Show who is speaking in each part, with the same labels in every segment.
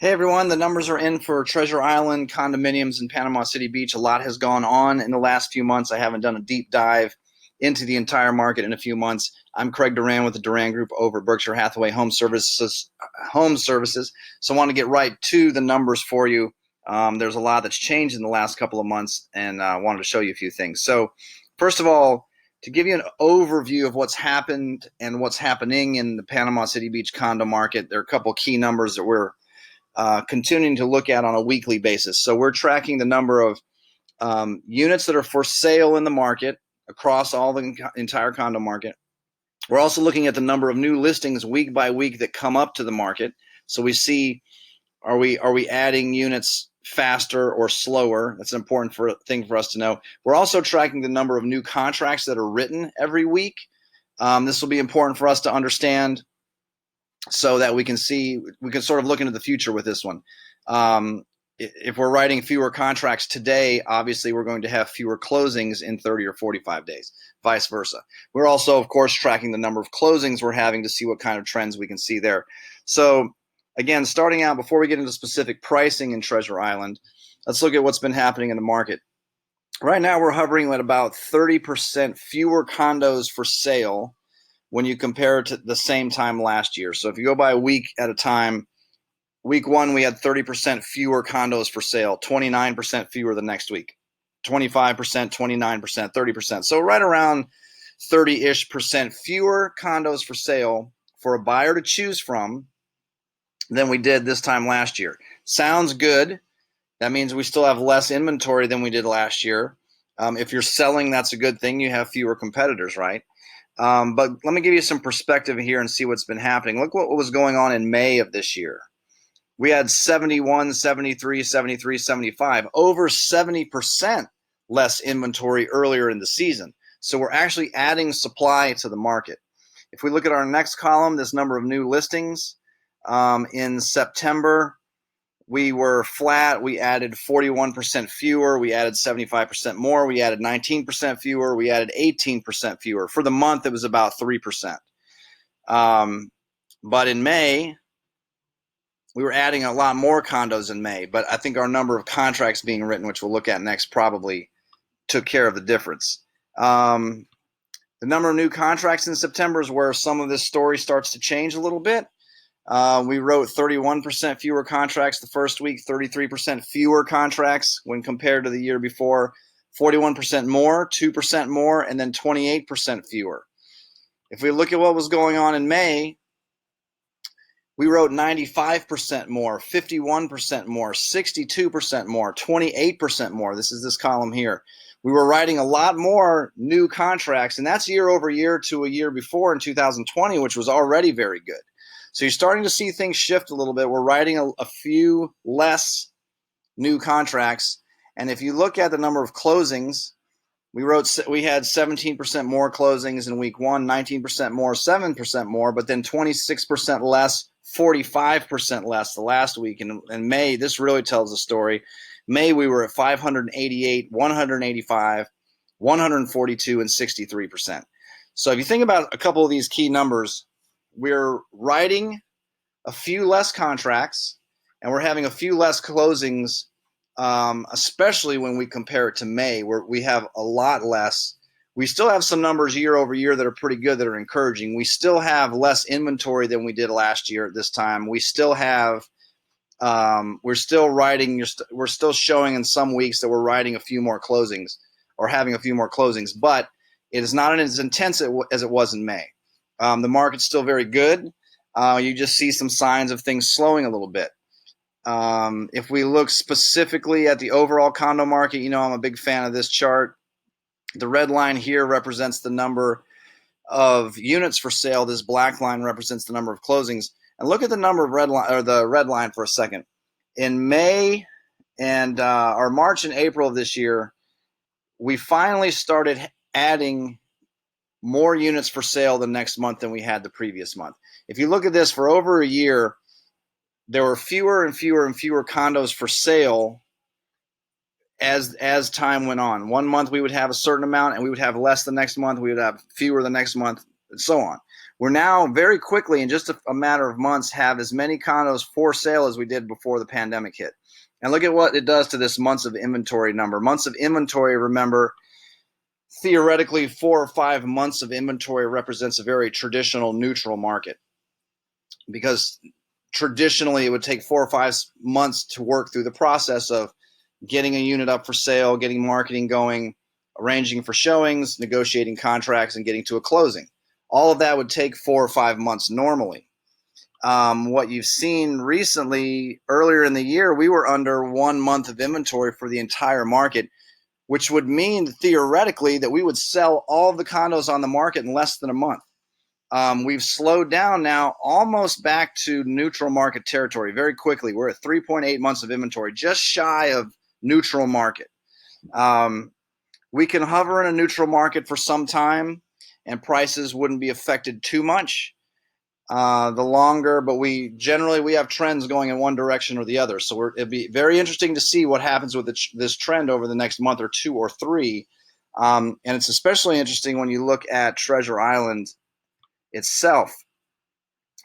Speaker 1: Hey everyone, the numbers are in for Treasure Island condominiums in Panama City Beach. A lot has gone on in the last few months. I haven't done a deep dive into the entire market in a few months. I'm Craig Duran with the Duran Group over at Berkshire Hathaway Home Services. So I want to get right to the numbers for you. There's a lot that's changed in the last couple of months, and I wanted to show you a few things. So, first of all, to give you an overview of what's happened and what's happening in the Panama City Beach condo market, there are a couple key numbers that we're continuing to look at on a weekly basis. So we're tracking the number of units that are for sale in the market across all the entire condo market. We're also looking at the number of new listings week by week that come up to the market. So we see, are we adding units faster or slower? That's an important thing for us to know. We're also tracking the number of new contracts that are written every week. This will be important for us to understand so that we can sort of look into the future with this one. If we're writing fewer contracts today, obviously we're going to have fewer closings in 30 or 45 days, vice versa. We're also, of course, tracking the number of closings we're having to see what kind of trends we can see there. So again, starting out, before we get into specific pricing in Treasure Island, let's look at what's been happening in the market. Right now, we're hovering at about 30% fewer condos for sale when you compare it to the same time last year. So if you go by a week at a time, week one, we had 30% fewer condos for sale, 29% fewer the next week, 25%, 29%, 30%. So right around 30-ish percent fewer condos for sale for a buyer to choose from than we did this time last year. Sounds good. That means we still have less inventory than we did last year. If you're selling, that's a good thing. You have fewer competitors, right? But let me give you some perspective here and see what's been happening. Look what was going on in May of this year. We had 71, 73, 73, 75, over 70% less inventory earlier in the season. So we're actually adding supply to the market. If we look at our next column, this number of new listings, in September, we were flat. We added 41% fewer. We added 75% more. We added 19% fewer. We added 18% fewer. For the month, it was about 3%. But in May, we were adding a lot more condos in May. But I think our number of contracts being written, which we'll look at next, probably took care of the difference. The number of new contracts in September is where some of this story starts to change a little bit. We wrote 31% fewer contracts the first week, 33% fewer contracts when compared to the year before, 41% more, 2% more, and then 28% fewer. If we look at what was going on in May, we wrote 95% more, 51% more, 62% more, 28% more. This is this column here. We were writing a lot more new contracts, and that's year over year to a year before in 2020, which was already very good. So you're starting to see things shift a little bit. We're writing a few less new contracts. And if you look at the number of closings, we had 17% more closings in week one, 19% more, 7% more, but then 26% less, 45% less the last week. And in May, this really tells the story. May, we were at 588, 185, 142, and 63%. So if you think about a couple of these key numbers, we're writing a few less contracts and we're having a few less closings, especially when we compare it to May, where we have a lot less. We still have some numbers year over year that are pretty good, that are encouraging. We still have less inventory than we did last year at this time. We still have, we're still showing in some weeks that we're writing a few more closings or having a few more closings, but it is not as intense as it was in May. The market's still very good. You just see some signs of things slowing a little bit. If we look specifically at the overall condo market, you know I'm a big fan of this chart. The red line here represents the number of units for sale. This black line represents the number of closings. And look at the number of the red line for a second. In May and or March and April of this year, we finally started adding more units for sale the next month than we had the previous month. If you look at this for over a year, there were fewer and fewer and fewer condos for sale as time went on. One month we would have a certain amount and we would have less the next month. We would have fewer the next month and so on. We're now very quickly, in just a matter of months, have as many condos for sale as we did before the pandemic hit. And look at what it does to this months of inventory number. Months of inventory, remember, theoretically 4 or 5 months of inventory represents a very traditional neutral market, because traditionally it would take 4 or 5 months to work through the process of getting a unit up for sale, getting marketing going, arranging for showings, negotiating contracts, and getting to a closing. All of that would take 4 or 5 months normally. What you've seen recently, earlier in the year, we were under 1 month of inventory for the entire market, which would mean theoretically that we would sell all of the condos on the market in less than a month. We've slowed down now, almost back to neutral market territory very quickly. We're at 3.8 months of inventory, just shy of neutral market. We can hover in a neutral market for some time, and prices wouldn't be affected too much. The longer, but we have trends going in one direction or the other. So it'd be very interesting to see what happens with this trend over the next month or 2 or 3. And it's especially interesting when you look at Treasure Island itself.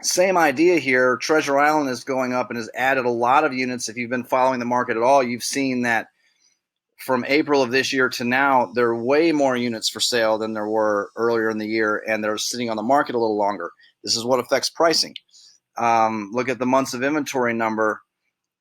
Speaker 1: Same idea here. Treasure Island is going up and has added a lot of units. If you've been following the market at all, you've seen that from April of this year to now, there are way more units for sale than there were earlier in the year, and they're sitting on the market a little longer. This is what affects pricing. Look at the months of inventory number.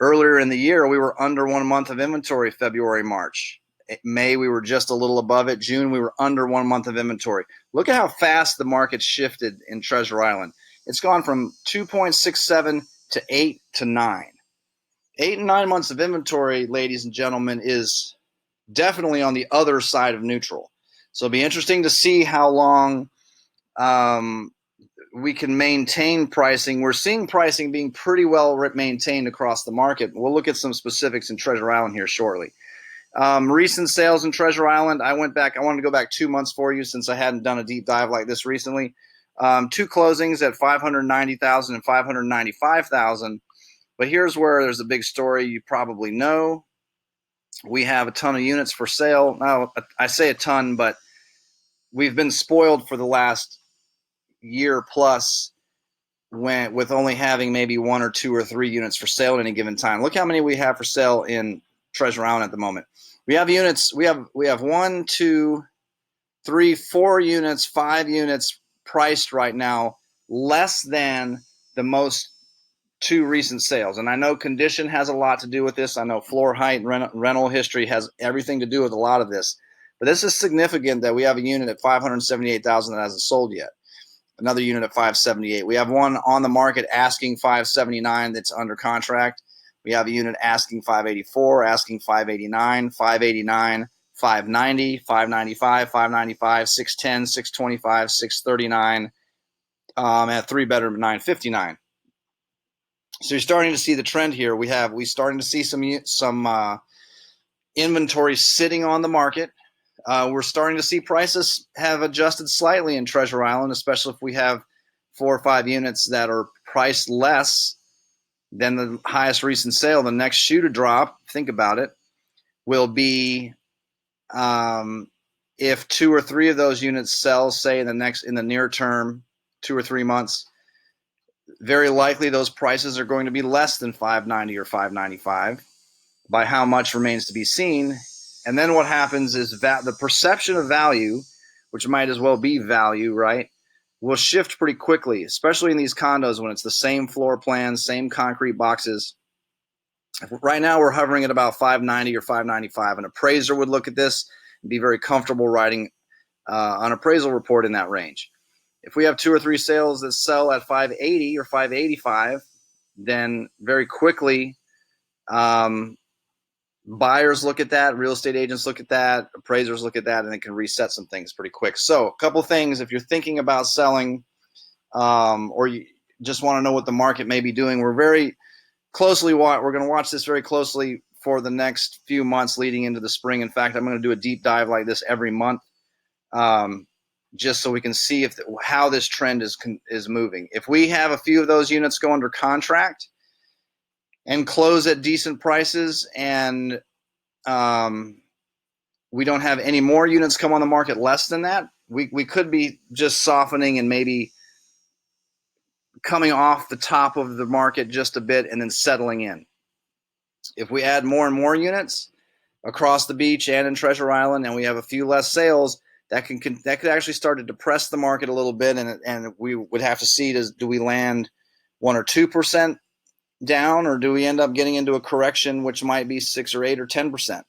Speaker 1: Earlier in the year, we were under 1 month of inventory, February, March. May, we were just a little above it. June, we were under 1 month of inventory. Look at how fast the market shifted in Treasure Island. It's gone from 2.67 to 8 to 9. 8 and 9 months of inventory, ladies and gentlemen, is definitely on the other side of neutral. So it'll be interesting to see how long we can maintain pricing. We're seeing pricing being pretty well maintained across the market. We'll look at some specifics in Treasure Island here shortly. Recent sales in Treasure Island, I wanted to go back 2 months for you since I hadn't done a deep dive like this recently. 2 closings at $590,000 and $595,000. But here's where there's a big story you probably know. We have a ton of units for sale. Now, I say a ton, but we've been spoiled for the last year plus with only having maybe 1 or 2 or 3 units for sale at any given time. Look how many we have for sale in Treasure Island at the moment. We have units. We have 1, 2, 3, 4 units, 5 units priced right now less than the most 2 recent sales. And I know condition has a lot to do with this. I know floor height and rental history has everything to do with a lot of this. But this is significant that we have a unit at $578,000 that hasn't sold yet. Another unit at $578,000. We have one on the market asking $579,000 that's under contract. We have a unit asking $584,000, asking $589,000, $589,000, $590,000, $595,000, $595,000, $610,000, $625,000, $639,000, at 3-bedroom $959,000. So you're starting to see the trend here. We starting to see some inventory sitting on the market. We're starting to see prices have adjusted slightly in Treasure Island, especially if we have 4 or 5 units that are priced less than the highest recent sale. The next shoe to drop, think about it, will be if 2 or 3 of those units sell, say in the near term, 2 or 3 months. Very likely those prices are going to be less than $590,000 or $595,000. By how much remains to be seen. And then what happens is the perception of value, which might as well be value, right, will shift pretty quickly, especially in these condos when it's the same floor plans, same concrete boxes. Right now we're hovering at about $590,000 or $595,000. An appraiser would look at this and be very comfortable writing an appraisal report in that range. If we have 2 or 3 sales that sell at $580,000 or $585,000, then very quickly buyers look at that, real estate agents look at that, appraisers look at that, and it can reset some things pretty quick. So a couple things, if you're thinking about selling or you just want to know what the market may be doing, we're going to watch this very closely for the next few months leading into the spring. In fact, I'm going to do a deep dive like this every month, just so we can see how this trend is moving. If we have a few of those units go under contract and close at decent prices, and we don't have any more units come on the market less than that, we could be just softening and maybe coming off the top of the market just a bit and then settling in. If we add more and more units across the beach and in Treasure Island, and we have a few less sales, that could actually start to depress the market a little bit, and we would have to see, do we land 1 or 2% down, or do we end up getting into a correction which might be 6 or 8 or 10%?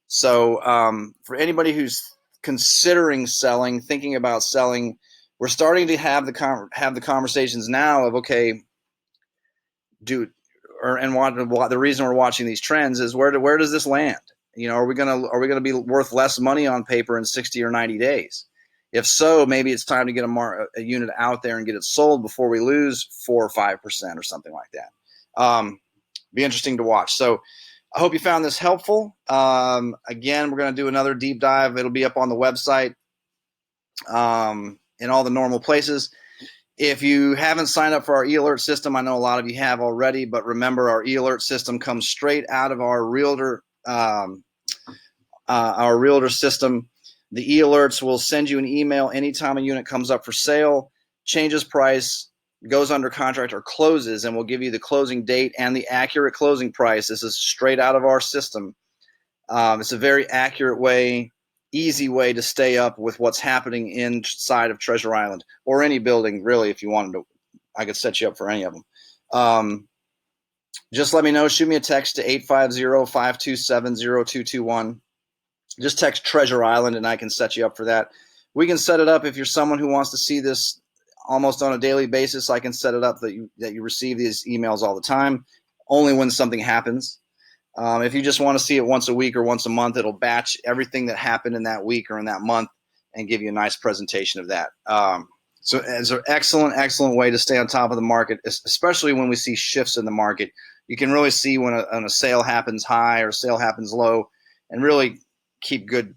Speaker 1: So for anybody who's considering selling, thinking about selling, we're starting to have the conversations now of, okay, the reason we're watching these trends is where does this land? Are we gonna be worth less money on paper in 60 or 90 days? If so, maybe it's time to get a unit out there and get it sold before we lose 4 or 5% or something like that. Be interesting to watch. So I hope you found this helpful. Again, we're going to do another deep dive. It'll be up on the website in all the normal places. If you haven't signed up for our e-alert system, I know a lot of you have already, but remember, our e-alert system comes straight out of our realtor system. The e-alerts will send you an email anytime a unit comes up for sale, changes price, goes under contract, or closes, and we'll give you the closing date and the accurate closing price. This is straight out of our system. It's a very accurate way, easy way to stay up with what's happening inside of Treasure Island, or any building, really. If you wanted to, I could set you up for any of them. Just let me know. Shoot me a text to 850-527-0221. Just text Treasure Island and I can set you up for that. We can set it up if you're someone who wants to see this almost on a daily basis. I can set it up that you receive these emails all the time, only when something happens. If you just want to see it once a week or once a month, it'll batch everything that happened in that week or in that month and give you a nice presentation of that. So it's an excellent way to stay on top of the market, especially when we see shifts in the market. You can really see when a sale happens high or a sale happens low, and really keep good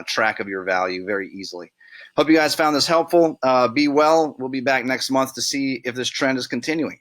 Speaker 1: track of your value very easily. Hope you guys found this helpful. Be well. We'll be back next month to see if this trend is continuing.